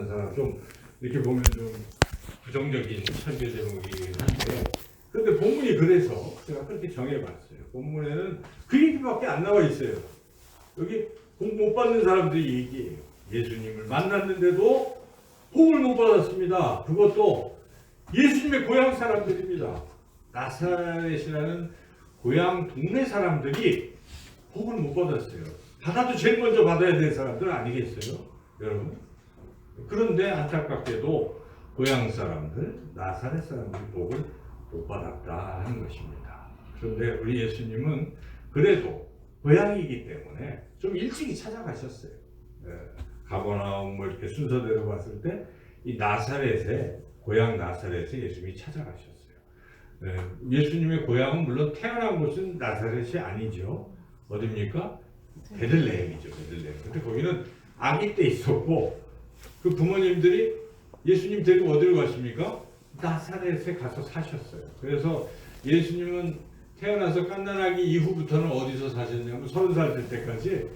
사람 좀 이렇게 보면 좀 부정적인 설교 제목이긴 한데, 그런데 본문이 그래서 제가 그렇게 정해봤어요. 본문에는 그 얘기밖에 안 나와 있어요. 여기 복 못 받는 사람들이 얘기해요. 예수님을 만났는데도 복을 못 받았습니다. 그것도 예수님의 고향 사람들입니다. 나사렛이라는 고향 동네 사람들이 복을 못 받았어요. 받아도 제일 먼저 받아야 될 사람들 아니겠어요, 여러분? 그런데 안타깝게도 고향 사람들, 나사렛 사람들이 복을 못 받았다 하는 것입니다. 그런데 우리 예수님은 그래도 고향이기 때문에 좀 일찍이 찾아가셨어요. 가버나움 뭐 이렇게 순서대로 봤을 때 이 나사렛에, 고향 나사렛에 예수님이 찾아가셨어요. 예수님의 고향은 물론 태어난 곳은 나사렛이 아니죠. 어디입니까? 베들레헴이죠. 베들레헴. 근데 거기는 아기 때 있었고, 그 부모님들이 예수님 데리고 어디로 가십니까? 나사렛에 가서 사셨어요. 그래서 예수님은 태어나서 갓난아기 이후부터는 어디서 사셨냐면 30살 될 때까지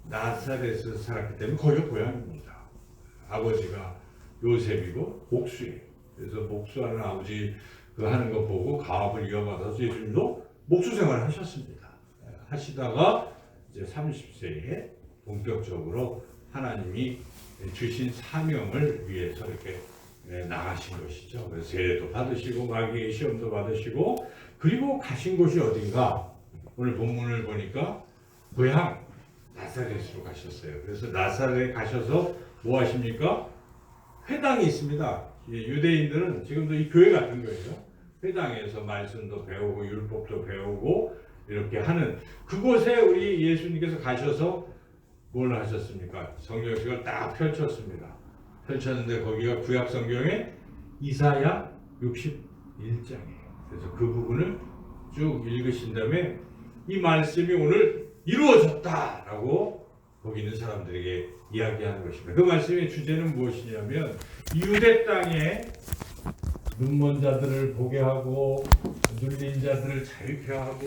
나사렛에서 살았기 때문에 거기가 고향입니다. 아버지가 요셉이고 목수예요. 그래서 목수하는 아버지 그 하는 거 보고 가업을 이어받아서 예수님도 목수 생활을 하셨습니다. 하시다가 이제 30세에 본격적으로 하나님이 주신 사명을 위해서 이렇게 나가신 것이죠. 그래서 세례도 받으시고 마귀의 시험도 받으시고, 그리고 가신 곳이 어딘가? 오늘 본문을 보니까 고향 나사렛으로 가셨어요. 그래서 나사렛에 가셔서 뭐 하십니까? 회당이 있습니다. 유대인들은 지금도 이 교회 같은 거예요. 회당에서 말씀도 배우고 율법도 배우고 이렇게 하는 그곳에 우리 예수님께서 가셔서 뭘 하셨습니까? 성경책을 딱 펼쳤습니다. 펼쳤는데 거기가 구약 성경의 이사야 61장이에요. 그래서 그 부분을 쭉 읽으신 다음에 이 말씀이 오늘 이루어졌다라고 거기 있는 사람들에게 이야기하는 것입니다. 그 말씀의 주제는 무엇이냐면, 유대 땅에 눈먼 자들을 보게 하고 눌린 자들을 자유케 하고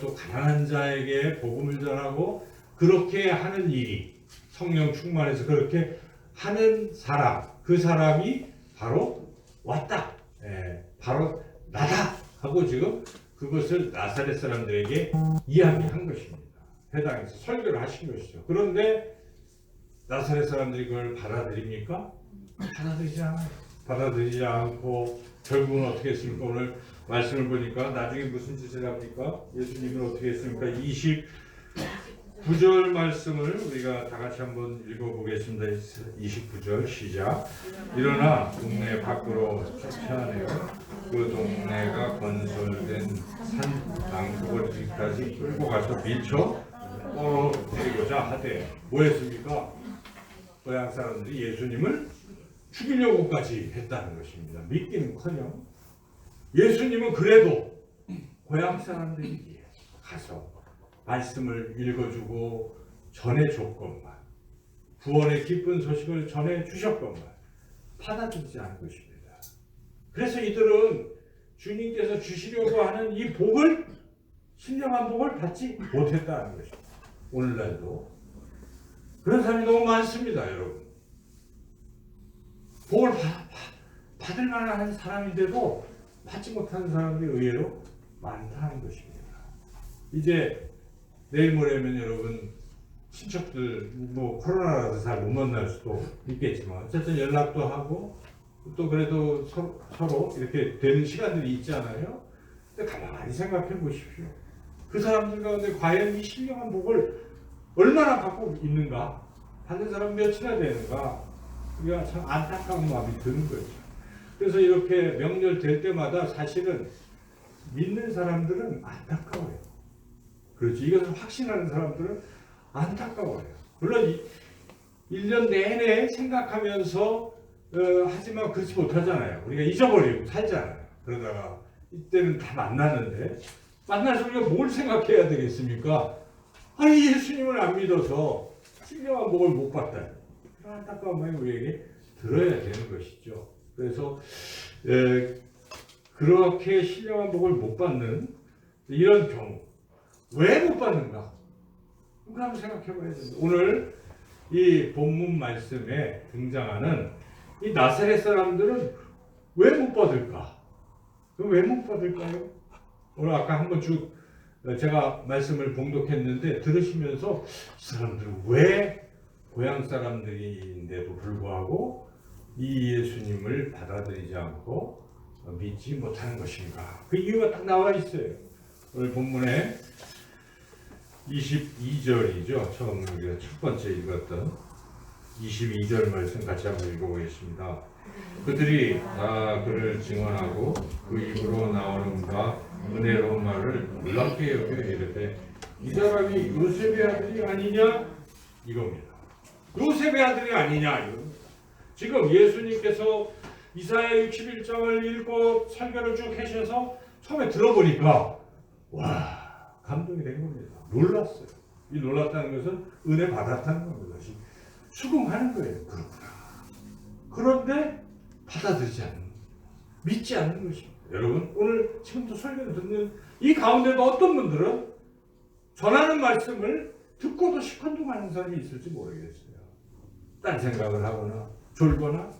또 가난한 자에게 복음을 전하고, 그렇게 하는 일이 성령 충만해서 그렇게 하는 사람, 그 사람이 바로 왔다, 바로 나다 하고 지금 그것을 나사렛 사람들에게 이야기한 것입니다. 회당에서 설교를 하신 것이죠. 그런데 나사렛 사람들이 그걸 받아들입니까? 받아들이지 않아요. 받아들이지 않고 결국은 어떻게 했습니까? 오늘 말씀을 보니까 나중에 무슨 짓을 합니까? 예수님은 어떻게 했습니까? 29절 말씀을 우리가 다 같이 한번 읽어보겠습니다. 29절 시작. 일어나 동네 밖으로 쫓아내어 그 동네가 건설된 산 낭떠러지까지 끌고 가서 밀쳐 때리고자 하되, 뭐 했습니까? 고향 사람들이 예수님을 죽이려고까지 했다는 것입니다. 믿기는커녕 예수님은 그래도 고향 사람들에게 가서 말씀을 읽어주고 전해줬건만, 구원의 기쁜 소식을 전해주셨건만 받아들이지 않은 것입니다. 그래서 이들은 주님께서 주시려고 하는 이 복을, 신령한 복을 받지 못했다는 것입니다. 오늘날도 그런 사람이 너무 많습니다, 여러분. 복을 받을 만한 사람인데도 받지 못하는 사람들이 의외로 많다는 것입니다. 이제 내일 모레면 여러분 친척들 뭐 코로나라서 잘 못 만날 수도 있겠지만 어쨌든 연락도 하고 또 그래도 서로 이렇게 되는 시간들이 있잖아요. 근데 가만히 생각해 보십시오. 그 사람들 가운데 과연 이 신령한 복을 얼마나 갖고 있는가? 받는 사람 몇이나 되는가? 우리가 참 안타까운 마음이 드는 거죠. 그래서 이렇게 명절 될 때마다 사실은 믿는 사람들은 안타까워요. 그렇지. 이것을 확신하는 사람들은 안타까워요. 물론 1년 내내 생각하면서 하지만 그렇지 못하잖아요. 우리가 잊어버리고 살잖아요. 그러다가 이때는 다 만나는데, 만나서 우리가 뭘 생각해야 되겠습니까? 아니, 예수님을 안 믿어서 신령한 복을 못 받다니. 그런 안타까운 마음이 우리에게 들어야 되는 것이죠. 그래서 그렇게 신령한 복을 못 받는 이런 경우, 왜 못 받는가? 그거 한번 생각해 봐야 됩니다. 오늘 이 본문 말씀에 등장하는 이 나사렛 사람들은 왜 못 받을까? 왜 못 받을까요? 오늘 아까 한번 쭉 제가 말씀을 봉독했는데 들으시면서 이 사람들은 왜 고향 사람들인데도 불구하고 이 예수님을 받아들이지 않고 믿지 못하는 것인가? 그 이유가 딱 나와 있어요. 오늘 본문에 22절이죠. 처음 우리가 첫 번째 읽었던 22절 말씀 같이 한번 읽어보겠습니다. 그들이 다 그를 증언하고 그 입으로 나오는 바 은혜로운 말을 놀랍게 여겨 이르되 이 사람이 요셉의 아들이 아니냐 이겁니다. 요셉의 아들이 아니냐 이겁니다. 지금 예수님께서 이사야 61장을 읽고 설교를 쭉 하셔서 처음에 들어보니까 와 감동이 된 겁니다. 놀랐어요. 이 놀랐다는 것은 은혜 받았다는 겁니다. 수긍하는 거예요. 그렇구나. 그런데 받아들이지 않는, 믿지 않는 것입니다. 여러분 오늘 지금도 설교를 듣는 이 가운데도 어떤 분들은 전하는 말씀을 듣고도 시큰둥하는 사람이 있을지 모르겠어요. 딴 생각을 하거나 졸거나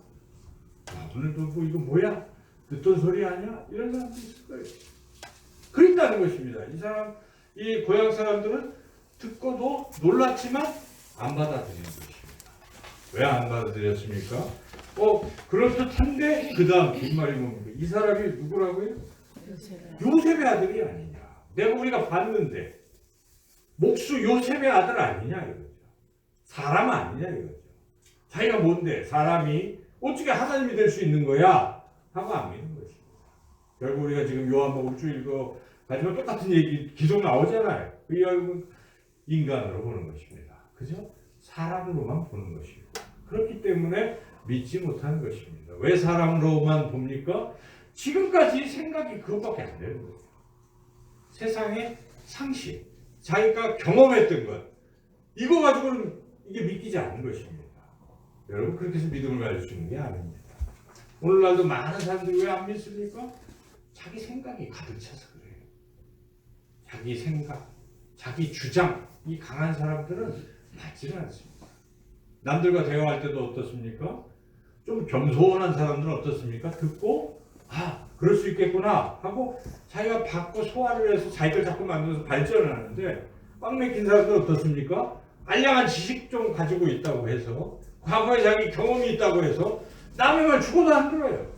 오늘도 뭐 이거 뭐야? 듣던 소리 아니야? 이런 사람도 있을 거예요. 그랬다는 것입니다. 이 사람, 이 고향 사람들은 듣고도 놀랐지만 안 받아들이는 것입니다. 왜 안 받아들였습니까? 그럴듯한데 그 다음 뒷말이 뭡니까? 이 사람이 누구라고요? 요셉의 아들이 아니냐. 내가 우리가 봤는데 목수 요셉의 아들 아니냐 이거죠. 사람 아니냐 이거죠. 자기가 뭔데 사람이 어떻게 하나님이 될 수 있는 거야? 하고 안 믿는 것입니다. 결국 우리가 지금 요한복음 쭉 읽어 가지고 똑같은 얘기 계속 나오잖아요. 그 이야기는 인간으로 보는 것입니다. 그죠? 사람으로만 보는 것이고 그렇기 때문에 믿지 못하는 것입니다. 왜 사람으로만 봅니까? 지금까지 생각이 그것밖에 안 되는 거예요. 세상의 상식, 자기가 경험했던 것 이거 가지고는 이게 믿기지 않는 것입니다. 여러분 그렇게 해서 믿음을 가질 수 있는 게 아닙니다. 오늘날도 많은 사람들이 왜 안 믿습니까? 자기 생각이 가득 차서 그래요. 자기 생각, 자기 주장이 강한 사람들은 맞지는 않습니다. 남들과 대화할 때도 어떻습니까? 좀 겸손한 사람들은 어떻습니까? 듣고 그럴 수 있겠구나 하고 자기가 받고 소화를 해서 자기를 자꾸 만들어서 발전을 하는데 꽉 막힌 사람들은 어떻습니까? 알량한 지식 좀 가지고 있다고 해서 과거에 자기 경험이 있다고 해서 남의 말 죽어도 안 들어요.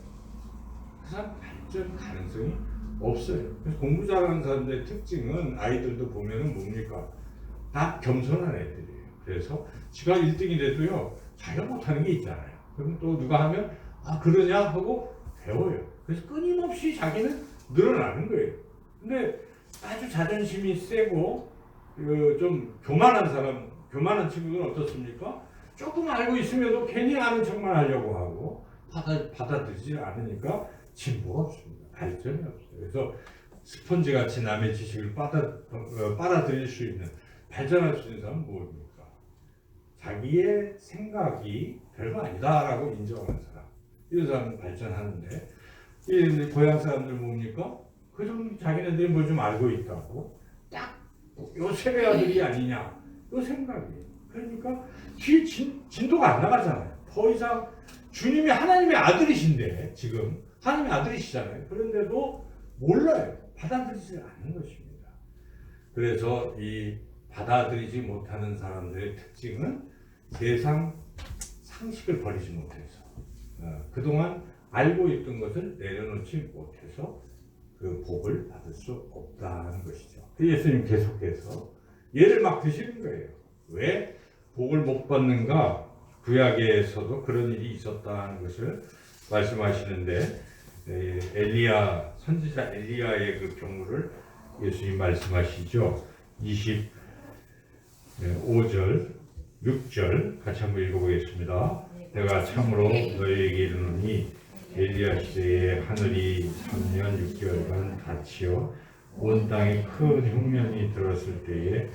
그 사람 발전 가능성이 없어요. 그래서 공부 잘하는 사람들의 특징은 아이들도 보면은 뭡니까? 다 겸손한 애들이에요. 그래서 지가 1등이 돼도요 자기가 못하는 게 있잖아요. 그럼 또 누가 하면 그러냐 하고 배워요. 그래서 끊임없이 자기는 늘어나는 거예요. 근데 아주 자존심이 세고 좀 교만한 사람, 교만한 친구들은 어떻습니까? 조금 알고 있으면도 괜히 아는 척만 하려고 하고 받아들이지 않으니까 진보가 없습니다. 발전이 없어요. 그래서 스펀지 같이 남의 지식을 빨아들일 수 있는, 발전할 수 있는 사람은 뭡니까? 자기의 생각이 별거 아니다라고 인정하는 사람. 이런 사람은 발전하는데 이 고향 사람들 뭡니까? 그 정도 자기네들이 뭘 좀 알고 있다고 딱 요셉의 아들이 아니냐 요 생각이. 그러니까 뒤에 진도가 안 나가잖아요. 더 이상 주님이 하나님의 아들이신데 지금 하나님의 아들이시잖아요. 그런데도 몰라요. 받아들이지 않는 것입니다. 그래서 이 받아들이지 못하는 사람들의 특징은 세상 상식을 버리지 못해서 그동안 알고 있던 것을 내려놓지 못해서 그 복을 받을 수 없다는 것이죠. 예수님 계속해서 예를 막 드시는 거예요. 왜 복을 못 받는가? 구약에서도 그런 일이 있었다는 것을 말씀하시는데 엘리야, 선지자 엘리야의 그 경우를 예수님 말씀하시죠. 25절, 6절 같이 한번 읽어보겠습니다. 내가 참으로 너희에게 이르노니 엘리야 시대에 하늘이 3년 6개월간 닫히어 온 땅에 큰 흉년이 들었을 때에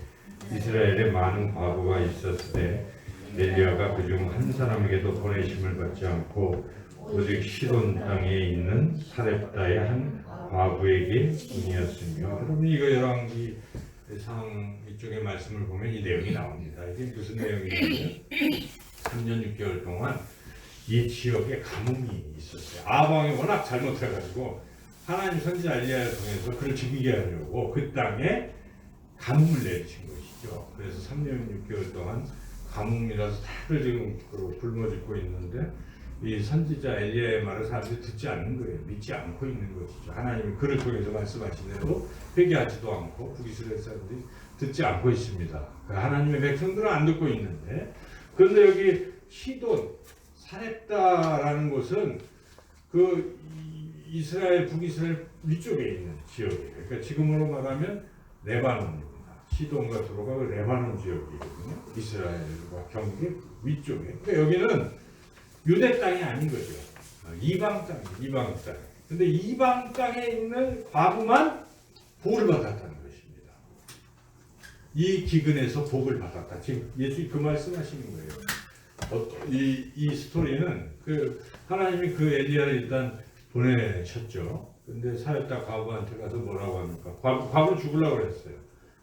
이스라엘에 많은 과부가 있었을 때 엘리야가 그중 한 사람에게도 보내심을 받지 않고 오직 시돈 땅에 있는 사렙다의 한 과부에게 뿐이었으며. 그러면 이거 열왕기 이쪽의 말씀을 보면 이 내용이 나옵니다. 이게 무슨 내용이냐면 3년 6개월 동안 이 지역에 가뭄이 있었어요. 아방이 워낙 잘못해가지고 하나님 선지자 엘리야를 통해서 그를 죽이게 하려고 그 땅에 가뭄을 내리신 것이죠. 그래서 3년 6개월 동안 가뭄이라서 다들 지금 굶어 죽고 있는데 이 선지자 엘리야의 말을 사람들이 듣지 않는 거예요. 믿지 않고 있는 것이죠. 하나님이 그를 통해서 말씀하신 대로 회개하지도 않고 북이스라엘 사람들이 듣지 않고 있습니다. 하나님의 백성들은 안 듣고 있는데, 그런데 여기 시돈 사렙다라는 곳은 그 이스라엘 북이스라엘 위쪽에 있는 지역이에요. 그러니까 지금으로 말하면 레바논입니다. 시돈과 도로가 그 레바논 지역이거든요. 이스라엘과 경계 위쪽에. 그러니까 여기는 유대 땅이 아닌 거죠. 이방 땅, 이방 땅. 근데 이방 땅에 있는 과부만 복을 받았다는 것입니다. 이 기근에서 복을 받았다. 지금 예수님 그 말씀하시는 거예요. 이 스토리는 그 하나님이 그 엘리야를 일단 보내셨죠. 근데 사렙다 과부한테 가서 뭐라고 합니까? 과부 죽으려고 그랬어요.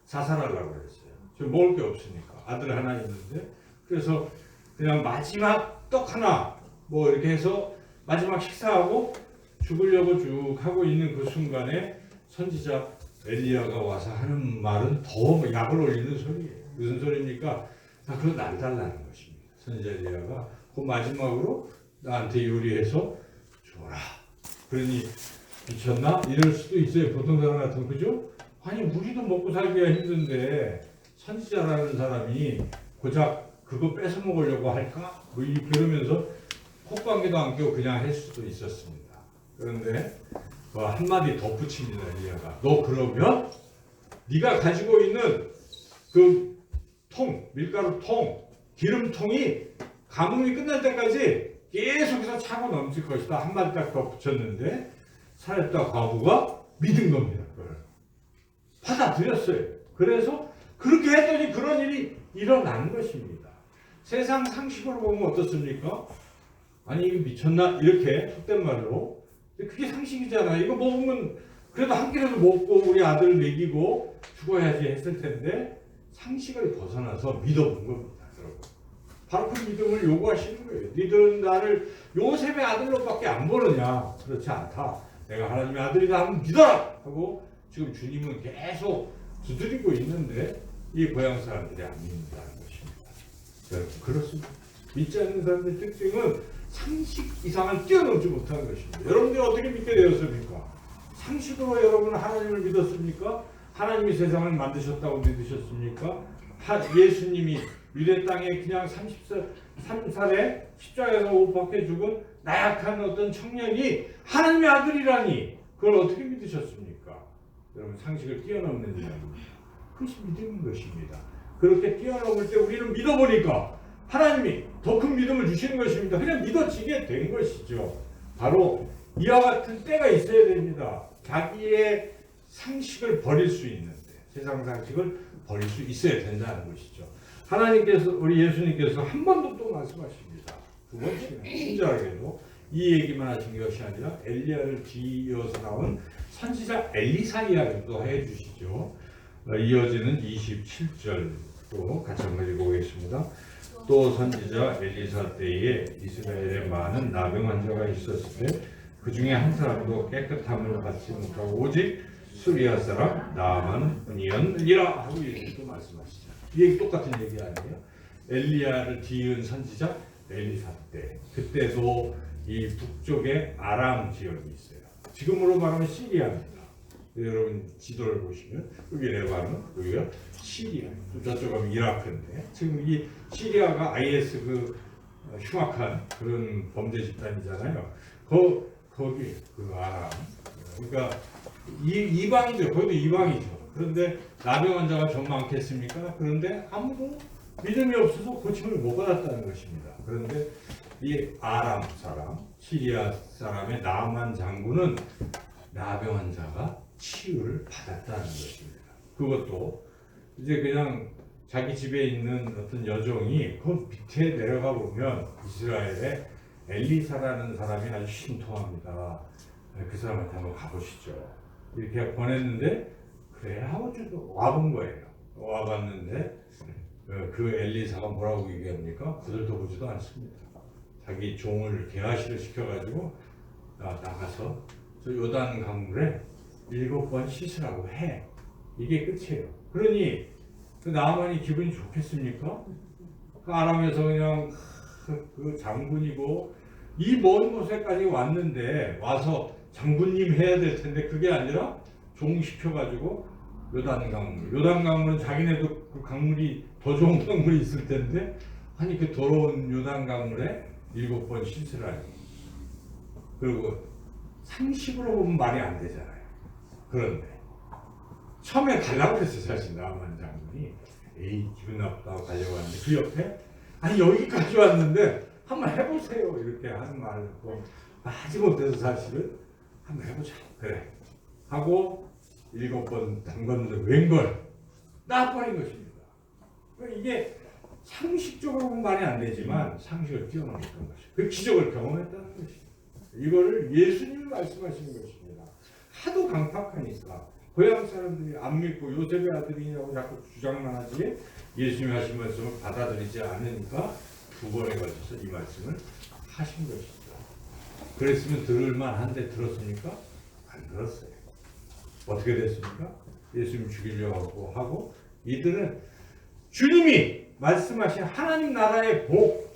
자살하려고 그랬어요. 지금 먹을 게 없으니까. 아들 하나 있는데. 그래서 그냥 마지막 떡 하나 뭐 이렇게 해서 마지막 식사하고 죽으려고 쭉 하고 있는 그 순간에 선지자 엘리야가 와서 하는 말은 더 약을 올리는 소리예요. 무슨 소리입니까? 그거 날 달라는 것입니다. 선지자 엘리야가 그 마지막으로 나한테 요리해서 줘라. 그러니 미쳤나? 이럴 수도 있어요. 보통 사람 같으면. 그죠? 아니 우리도 먹고 살기가 힘든데 선지자라는 사람이 고작 그거 뺏어 먹으려고 할까? 뭐 이러면서 콧방귀도 안 껴고 그냥 할 수도 있었습니다. 그런데 한마디 덧붙입니다. 엘리야가. 너 그러면 네가 가지고 있는 그 통, 밀가루 통, 기름통이 가뭄이 끝날 때까지 계속해서 차고 넘칠 것이다. 한마디 딱 덧붙였는데 사렙다 과부가 믿은 겁니다. 그걸 받아들였어요. 그래서 그렇게 했더니 그런 일이 일어난 것입니다. 세상 상식으로 보면 어떻습니까? 아니 이거 미쳤나? 이렇게 속된 말로. 그게 상식이잖아. 이거 먹으면 그래도 한 끼라도 먹고 우리 아들을 먹이고 죽어야지 했을 텐데 상식을 벗어나서 믿어본 겁니다. 여러분. 바로 그 믿음을 요구하시는 거예요. 니들은 나를 요셉의 아들로밖에 안 보느냐? 그렇지 않다. 내가 하나님의 아들이다 하면 믿어라! 하고 지금 주님은 계속 두드리고 있는데 이 고향 사람들이 안 믿는다는 것입니다. 그렇습니다. 믿지 않는 사람들의 특징은 상식 이상을 뛰어넘지 못하는 것입니다. 여러분들이 어떻게 믿게 되었습니까? 상식으로 여러분은 하나님을 믿었습니까? 하나님이 세상을 만드셨다고 믿으셨습니까? 예수님이 유대 땅에 그냥 33살에 십자가에서 못 박혀 죽은 나약한 어떤 청년이 하나님의 아들이라니 그걸 어떻게 믿으셨습니까? 여러분 상식을 뛰어넘는 이야기입니다. 그것이 믿음인 것입니다. 그렇게 뛰어넘을 때 우리는 믿어보니까 하나님이 더 큰 믿음을 주시는 것입니다. 그냥 믿어지게 된 것이죠. 바로 이와 같은 때가 있어야 됩니다. 자기의 상식을 버릴 수 있는데 세상 상식을 버릴 수 있어야 된다는 것이죠. 하나님께서 우리 예수님께서 한 번도 또 말씀하십니다. 두 번씩이나 친절하게도 이 얘기만 하신 것이 아니라 엘리야를 뒤이어서 나온 선지자 엘리사 이야기도 해주시죠. 이어지는 27절도 같이 한번 읽어보겠습니다. 또 선지자 엘리사 때에 이스라엘에 많은 나병 환자가 있었을 때 그 중에 한 사람도 깨끗함을 받지 못하고 오직 수리아 사람 나만뿐이었느니라 하고 이렇게 또 말씀하시죠. 이 얘기 똑같은 얘기 아니에요? 엘리야를 뒤이은 선지자 엘리사 때, 그때도 이 북쪽에 아람 지역이 있어요. 지금으로 말하면 시리아입니다. 여러분 지도를 보시면 여기 레바논, 여기가 시리아, 저쪽 가면 이라크인데 지금 이 시리아가 IS 그 흉악한 그런 범죄 집단이잖아요. 거기 그 아람, 그러니까 이방이죠. 거기도 이방이죠. 그런데 나병 환자가 좀 많겠습니까? 그런데 아무도 믿음이 없어서 고침을 못 받았다는 것입니다. 그런데 이 아람 사람, 시리아 사람의 나만 장군은 나병 환자가 치유를 받았다는 것입니다. 그것도 이제 그냥 자기 집에 있는 어떤 여종이 그 밑에 내려가 보면 이스라엘에 엘리사라는 사람이 아주 신통합니다. 그 사람한테 한번 가보시죠. 이렇게 보냈는데 그래 하고 좀 와본 거예요. 와봤는데 그 엘리사가 뭐라고 얘기합니까? 그들도 보지도 않습니다. 자기 종을 개화시를 시켜가지고 나가서 저 요단 강물에 7번 씻으라고 해. 이게 끝이에요. 그러니 그 나만이 기분이 좋겠습니까? 그 아람에서 그냥 그 장군이고 이 먼 곳에까지 왔는데 와서 장군님 해야 될 텐데 그게 아니라 종 시켜가지고 요단강물은 자기네도 그 강물이 더 좋은 강물이 있을 텐데 아니 그 더러운 요단강물에 7번 씻으라니. 그리고 상식으로 보면 말이 안 되잖아요. 그런데 처음에 가려고 했어요. 사실 나만 장군이 에이 기분 나쁘다고 가려고 하는데 그 옆에 아니 여기까지 왔는데 한번 해보세요 이렇게 하는 말을 듣고 하지 못해서 사실은 한번 해보자 그래 하고 7번 담궜는데 웬걸 나빠린 것입니다. 이게 상식적으로 보면 말이 안 되지만 상식을 뛰어넘었던 것이죠. 그 기적을 경험했다는 것입니다. 이거를 예수님이 말씀하신 것입니다. 하도 강팍하니까 고향 사람들이 안 믿고 요셉의 아들이냐고 자꾸 주장만 하지 예수님이 하신 말씀을 받아들이지 않으니까 2번에 걸쳐서 이 말씀을 하신 것입니다. 그랬으면 들을만 한데 들었습니까? 안 들었어요. 어떻게 됐습니까? 예수님 죽이려고 하고 이들은 주님이 말씀하신 하나님 나라의 복,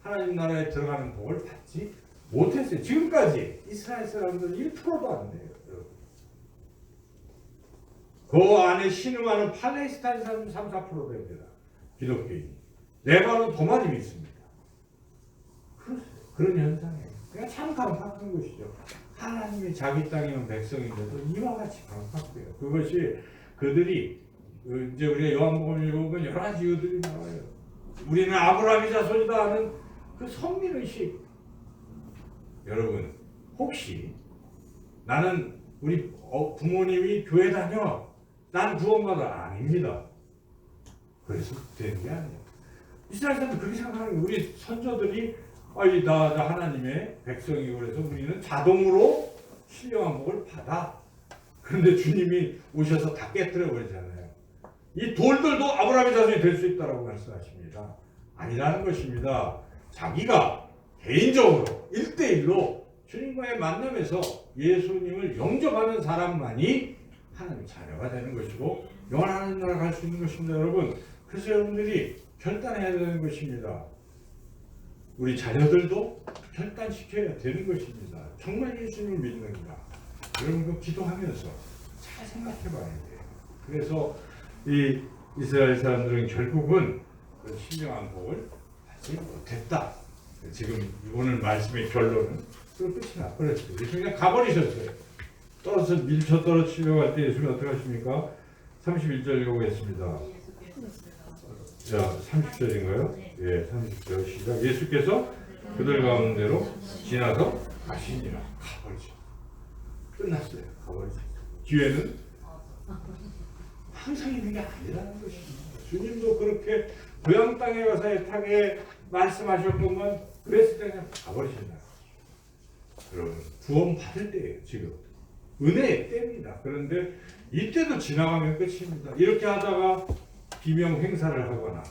하나님 나라에 들어가는 복을 받지 못했어요. 지금까지 이스라엘 사람들은 1%도 안 돼요. 그 안에 신음하는 팔레스타인 사람 3, 4% 됩니다. 기독교인이. 네바는 더 많이 믿습니다. 그런 현상이에요. 그냥 참 강팍한 것이죠. 하나님이 자기 땅이면 백성인데도 이와 같이 강팍해요. 그것이 그들이 이제 우리가 요한복음 읽어보면 여러 가지 이유들이 나와요. 우리는 아브라함의 자손이다 하는 그 선민의식. 여러분 혹시 나는 우리 부모님이 교회 다녀 난 구원받아 아닙니다. 그래서 되는 게 아니에요. 이스라엘 사람들 그렇게 생각하는 거예요. 우리 선조들이 나 하나님의 백성이고 그래서 우리는 자동으로 신령한 복을 받아. 그런데 주님이 오셔서 다 깨뜨려 버리잖아요. 이 돌들도 아브라함의 자손이 될 수 있다라고 말씀하십니다. 아니라는 것입니다. 자기가 개인적으로 1대1로 주님과의 만남에서 예수님을 영접하는 사람만이 하나님의 자녀가 되는 것이고 영원한 나라 갈 수 있는 것입니다. 여러분 그래서 여러분들이 결단해야 되는 것입니다. 우리 자녀들도 결단시켜야 되는 것입니다. 정말 예수님을 믿는가? 여러분 그 기도하면서 잘 생각해 봐야 돼요. 그래서 이 이스라엘 사람들은 결국은 그 신령한 복을 받지 못했다. 지금 오늘 말씀의 결론은 그 끝이 나버렸어요. 예수님 그냥 가버리셨어요. 떨어져 밀쳐 떨어지려고 할 때 예수님이 어떻게 하십니까? 31절 읽어보겠습니다. 자, 30절인가요? 예, 30절 시작. 예수께서 그들 가운데로 지나서 가시니라. 가버리죠. 끝났어요. 가버리죠. 기회는 항상 있는 게 아니라는 것입니다. 주님도 그렇게 고향 땅에 가서 애타게 말씀하셨건만 그랬을 때 그냥 가버리신다. 여러분 구원 받을 때예요. 지금 은혜의 때입니다. 그런데 이때도 지나가면 끝입니다. 이렇게 하다가 비명 행사를 하거나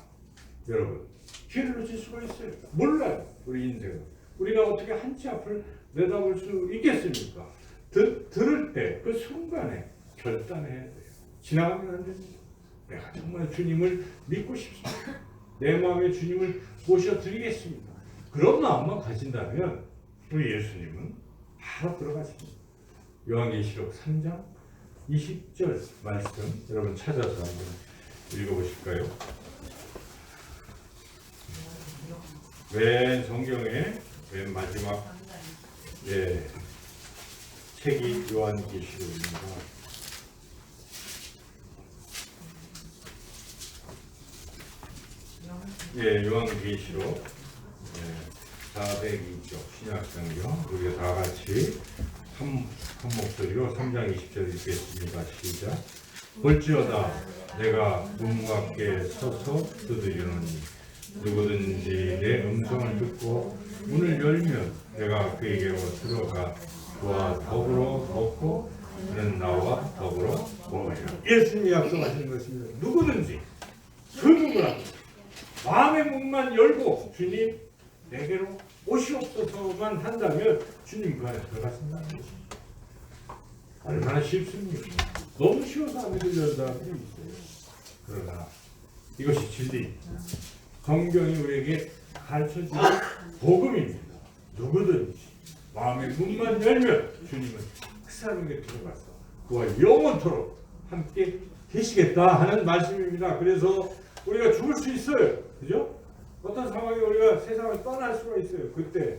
여러분 기회를 놓칠 수가 있어요. 몰라요. 우리 인생은 우리가 어떻게 한치 앞을 내다볼 수 있겠습니까? 들을 때 그 순간에 결단해야 돼요. 지나가면 안 됩니다. 내가 정말 주님을 믿고 싶습니다. 내 마음에 주님을 모셔드리겠습니다. 그런 마음만 가진다면 우리 예수님은 바로 들어가십니다. 요한계시록 3장 20절 말씀 여러분 찾아서 한번 읽어보실까요? 맨 성경의 맨 마지막 책이 요한계시록입니다. 요한계시록 402쪽 신약성경 우리가 다 같이 한 목소리로 3장 20절 읽겠습니다. 시작. 볼지어다 내가 문 밖에 서서 두드리노니 누구든지 내 음성을 듣고 문을 열면 내가 그에게로 들어가 그와 더불어 먹고 그는 나와 더불어 먹으리라. 예수님이 약속하신 것입니다. 누구든지 그 누구라도 마음의 문만 열고 주님 내게로 오시옵소서만 한다면 주님 그 안에 들어가신다는 것입니다. 얼마나 쉽습니까? 너무 쉬워서 안 믿으려는 사람들이 있어요. 그러나 이것이 진리입니다. 성경이 우리에게 가르쳐주는 복음입니다. 누구든지 마음의 문만 열면 주님은 그 사람에게 들어가서 그와 영원토록 함께 계시겠다 하는 말씀입니다. 그래서 우리가 죽을 수 있어요. 그죠? 어떤 상황에 우리가 세상을 떠날 수가 있어요. 그때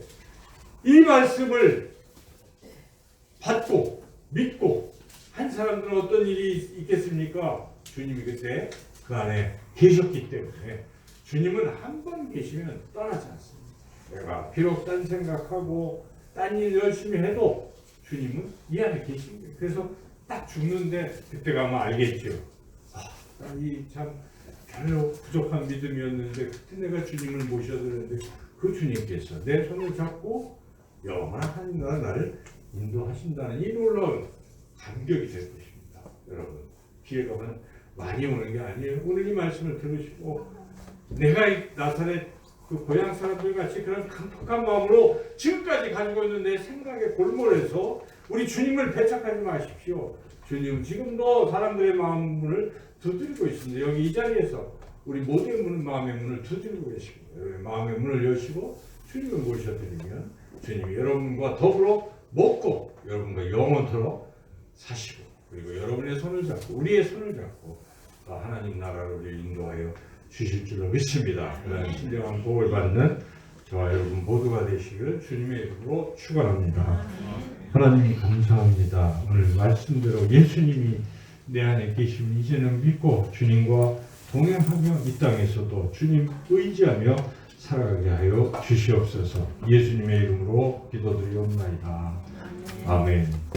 이 말씀을 받고 믿고 한 사람들은 어떤 일이 있겠습니까? 주님이 그때 그 안에 계셨기 때문에 주님은 한 번 계시면 떠나지 않습니다. 내가 비록 딴 생각하고 딴 일 열심히 해도 주님은 이 안에 계신 거예요. 그래서 딱 죽는데 그때 가면 알겠죠. 이 참 별로 부족한 믿음이었는데 그때 내가 주님을 모셔야 되는데 그 주님께서 내 손을 잡고 영원한 하나님 나를 인도하신다는 이 놀라운 감격이 될 것입니다. 여러분 기회가 많이 오는 게 아니에요. 오늘 이 말씀을 들으시고 내가 이 나사렛 그 고향 사람들 같이 그런 강팍한 마음으로 지금까지 가지고 있는 내 생각에 골몰해서 우리 주님을 배척하지 마십시오. 주님 지금도 사람들의 마음문을 두드리고 있습니다. 여기 이 자리에서 우리 모두의 마음의 문을 두드리고 계십니다. 마음의 문을 여시고 주님을 모셔드리면 주님이 여러분과 더불어 먹고 여러분과 영원토록 사시고 그리고 여러분의 손을 잡고 우리의 손을 잡고 하나님 나라를 우리 인도하여 주실 줄로 믿습니다. 그런 신령한 복을 받는 저와 여러분 모두가 되시기를 주님의 이름으로 축원합니다. 하나님 감사합니다. 오늘 말씀대로 예수님이 내 안에 계시면 이제는 믿고 주님과 동행하며 이 땅에서도 주님 의지하며 살아가게 하여 주시옵소서. 예수님의 이름으로 기도드리옵나이다. 아멘.